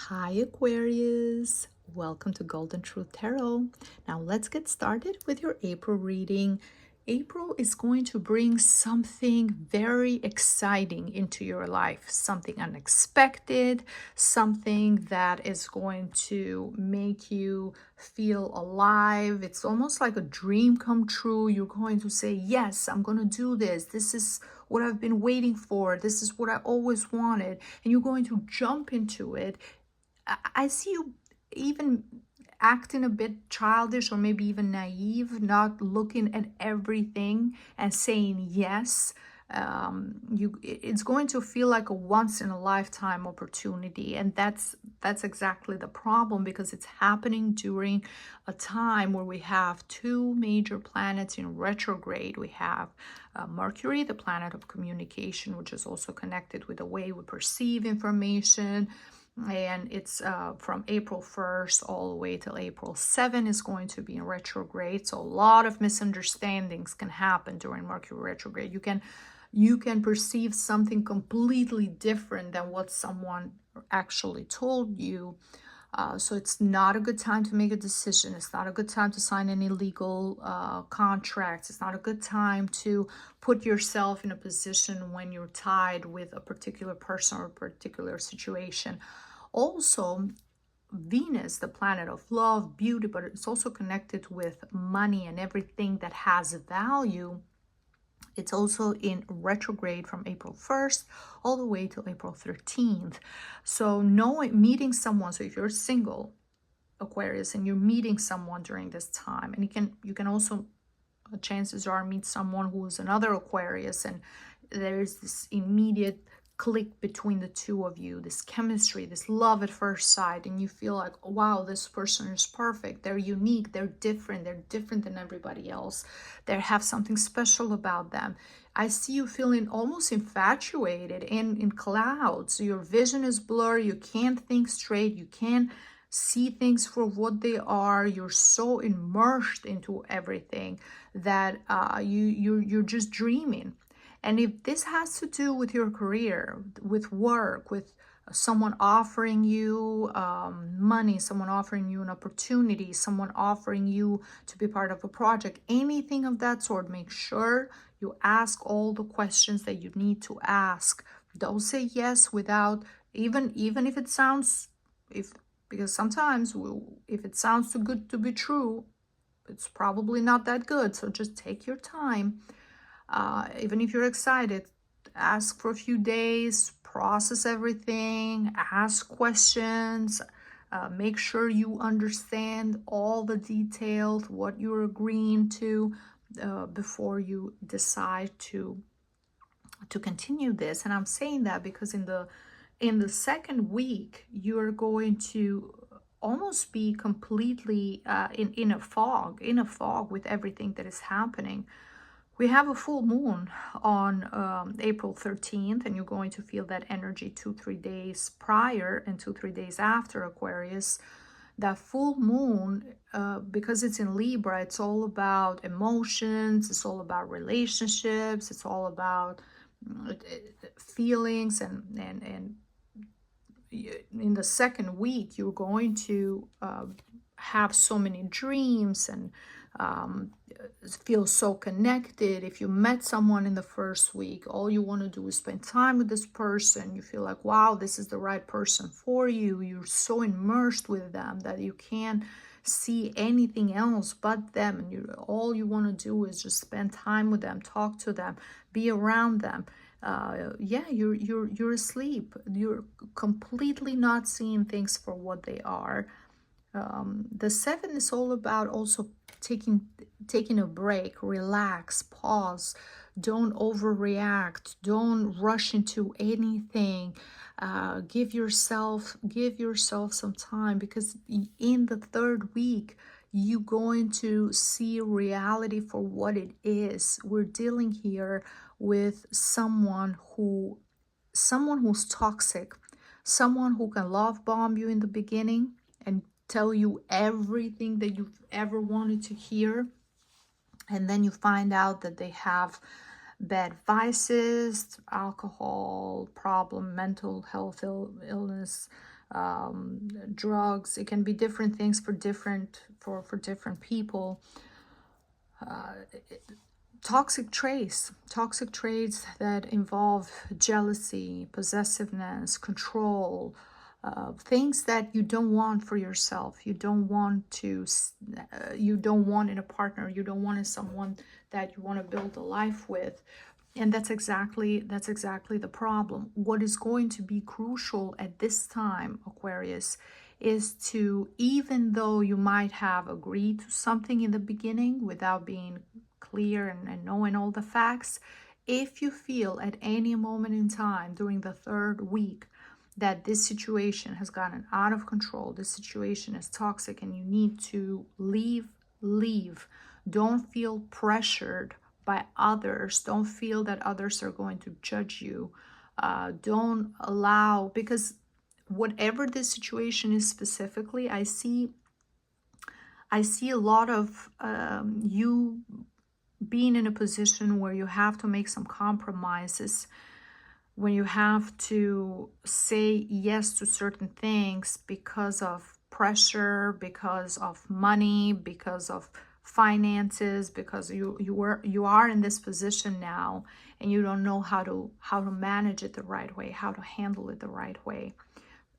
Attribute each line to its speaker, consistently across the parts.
Speaker 1: Hi Aquarius, welcome to Golden Truth Tarot. Now let's get started with your April reading. April is going to bring something very exciting into your life, something unexpected, something that is going to make you feel alive. It's almost like a dream come true. You're going to say, yes, I'm going to do this. This is what I've been waiting for. This is what I always wanted. And you're going to jump into it. I see you even acting a bit childish or maybe even naive, not looking at everything and saying yes. It's going to feel like a once in a lifetime opportunity, and that's exactly the problem, because it's happening during a time where we have two major planets in retrograde. We have Mercury, the planet of communication, which is also connected with the way we perceive information, and it's from April 1st all the way till April 7 is going to be in retrograde. So a lot of misunderstandings can happen during Mercury retrograde. You can perceive something completely different than what someone actually told you. So it's not a good time to make a decision. It's not a good time to sign any legal contracts. It's not a good time to put yourself in a position when you're tied with a particular person or a particular situation. Also, Venus, the planet of love, beauty, but it's also connected with money and everything that has value. It's also in retrograde from April 1st all the way till April 13th. So meeting someone, so if you're single, Aquarius, and you're meeting someone during this time, and you can also, chances are, meet someone who is another Aquarius, and there's this immediate click between the two of you, this chemistry, this love at first sight, and you feel like, wow, this person is perfect, they're unique, they're different than everybody else, they have something special about them. I see you feeling almost infatuated and in clouds. Your vision is blurry, you can't think straight, you can't see things for what they are. You're so immersed into everything that you're just dreaming. And if this has to do with your career, with work, with someone offering you money, someone offering you an opportunity, someone offering you to be part of a project, anything of that sort, make sure you ask all the questions that you need to ask. Don't say yes without, even if it sounds, if because sometimes if it sounds too good to be true, it's probably not that good. So just take your time. Even if you're excited, ask for a few days, process everything, ask questions, make sure you understand all the details, what you're agreeing to, before you decide to continue this. And I'm saying that because in the second week, you're going to almost be completely in a fog with everything that is happening. We have a full moon on April 13th, and you're going to feel that energy 2-3 days prior and 2-3 days after Aquarius. That full moon, because it's in Libra, it's all about emotions, it's all about relationships, it's all about feelings, and in the second week you're going to have so many dreams and feel so connected. If you met someone in the first week, all you want to do is spend time with this person. You feel like, wow, this is the right person for you. You're so immersed with them that you can't see anything else but them, and all you want to do is just spend time with them, talk to them, be around them. Yeah, you're asleep. You're completely not seeing things for what they are. The 7 is all about also taking a break, relax, pause, don't overreact, don't rush into anything. Give yourself some time, because in the third week you're going to see reality for what it is. We're dealing here with someone who's toxic, someone who can love bomb you in the beginning and tell you everything that you've ever wanted to hear, and then you find out that they have bad vices, alcohol problem, mental health illness, drugs. It can be different things for different people. Toxic traits that involve jealousy, possessiveness, control, things that you don't want for yourself. You don't want to, you don't want in a partner. You don't want in someone that you want to build a life with. And that's exactly the problem. What is going to be crucial at this time, Aquarius, is to, even though you might have agreed to something in the beginning without being clear and knowing all the facts, if you feel at any moment in time during the third week that this situation has gotten out of control, this situation is toxic and you need to leave, leave. Don't feel pressured by others. Don't feel that others are going to judge you. Don't allow, because whatever this situation is specifically, I see a lot of you being in a position where you have to make some compromises, when you have to say yes to certain things because of pressure, because of money, because of finances, because you are in this position now and you don't know how to manage it the right way, how to handle it the right way.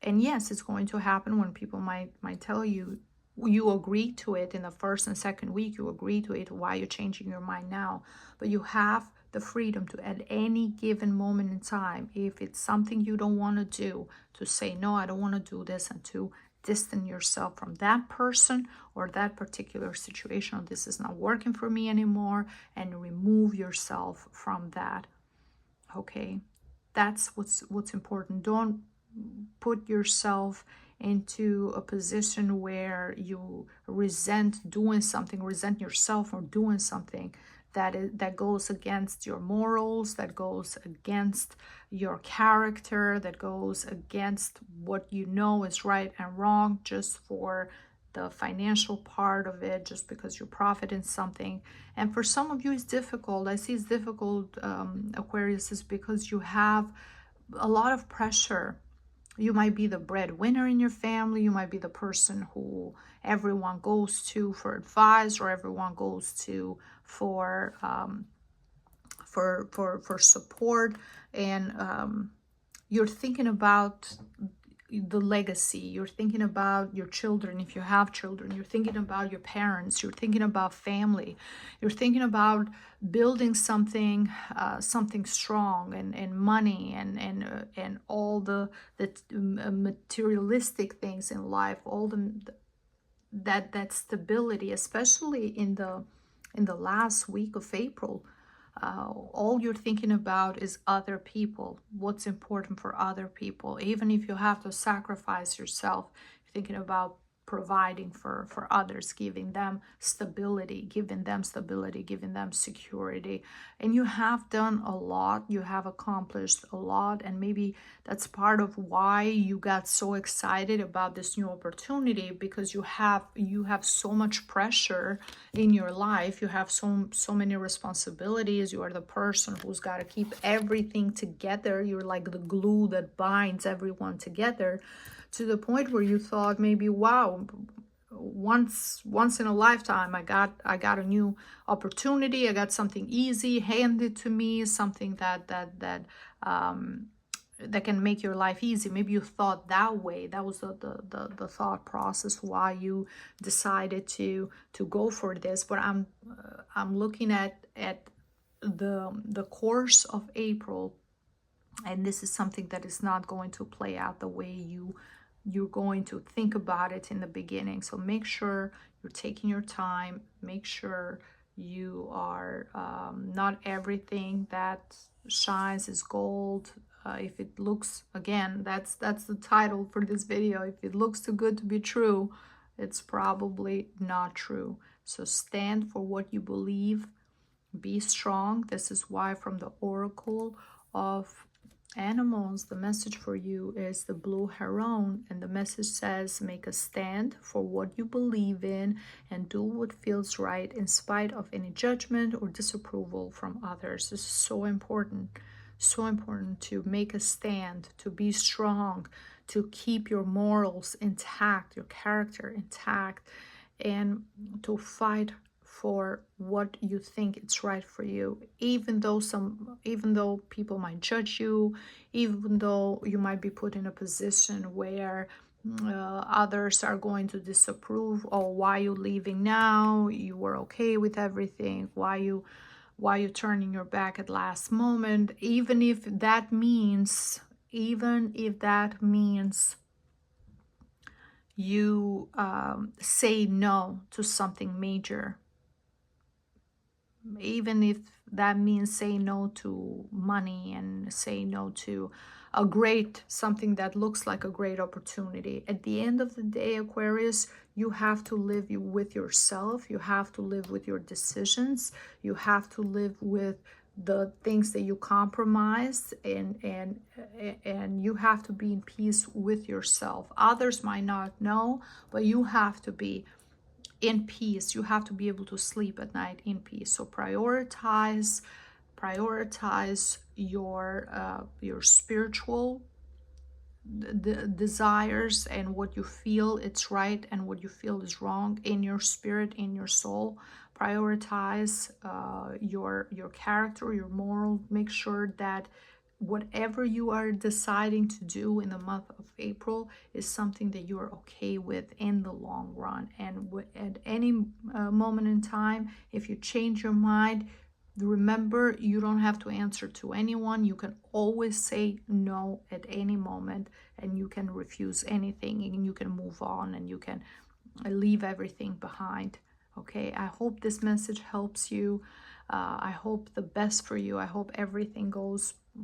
Speaker 1: And yes, it's going to happen when people might tell you, you agree to it in the first and second week, you agree to it, why you're changing your mind now. But you have the freedom to, at any given moment in time, if it's something you don't want to do, to say, no, I don't want to do this, and to distance yourself from that person or that particular situation. This is not working for me anymore, and remove yourself from that. Okay, that's what's important. Don't put yourself into a position where you resent doing something, resent yourself for doing something that goes against your morals, that goes against your character, that goes against what you know is right and wrong, just for the financial part of it, just because you profit in something. And for some of you, it's difficult. I see it's difficult, Aquarius, is because you have a lot of pressure. You might be the breadwinner in your family. You might be the person who everyone goes to for advice, or everyone goes to for support. And you're thinking about the legacy. You're thinking about your children, if you have children. You're thinking about your parents. You're thinking about family. You're thinking about building something strong, and money, and all the materialistic things in life, all that stability, especially in the last week of April. All you're thinking about is other people, what's important for other people. Even if you have to sacrifice yourself, you're thinking about providing for others, giving them stability, giving them security. And you have done a lot, you have accomplished a lot, and maybe that's part of why you got so excited about this new opportunity, because you have so much pressure in your life. You have so many responsibilities. You are the person who's got to keep everything together. You're like the glue that binds everyone together, to the point where you thought maybe, wow, once in a lifetime, I got a new opportunity. I got something easy handed to me, something that can make your life easy. Maybe you thought that way. That was the thought process why you decided to go for this. But I'm looking at the course of April, and this is something that is not going to play out the way you're going to think about it in the beginning. So make sure you're taking your time. Make sure you are not everything that shines is gold. If it looks, again, that's the title for this video, if it looks too good to be true, it's probably not true. So stand for what you believe. Be strong. This is why, from the Oracle of Animals, the message for you is the Blue Heron, and the message says, make a stand for what you believe in and do what feels right in spite of any judgment or disapproval from others. This is so important to make a stand, to be strong, to keep your morals intact, your character intact, and to fight for what you think it's right for you, even though people might judge you, even though you might be put in a position where others are going to disapprove. Oh, why you leaving now? You were okay with everything. Why you turning your back at last moment? Even if that means you say no to something major, even if that means say no to money and say no to something that looks like a great opportunity. At the end of the day, Aquarius, you have to live with yourself. You have to live with your decisions. You have to live with the things that you compromise, and you have to be in peace with yourself. Others might not know, but you have to be in peace. You have to be able to sleep at night in peace. So prioritize your spiritual desires and what you feel it's right and what you feel is wrong in your spirit, in your soul. Prioritize your character, your moral. Make sure that whatever you are deciding to do in the month of April is something that you are okay with in the long run. And at any moment in time, if you change your mind, remember, you don't have to answer to anyone. You can always say no at any moment, and you can refuse anything, and you can move on, and you can leave everything behind. Okay, I hope this message helps you. I hope the best for you. I hope everything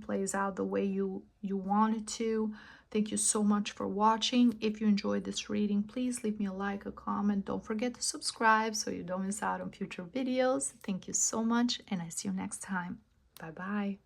Speaker 1: plays out the way you want it to. Thank you so much for watching. If you enjoyed this reading, please leave me a like, a comment. Don't forget to subscribe so you don't miss out on future videos. Thank you so much, and I see you next time. Bye bye.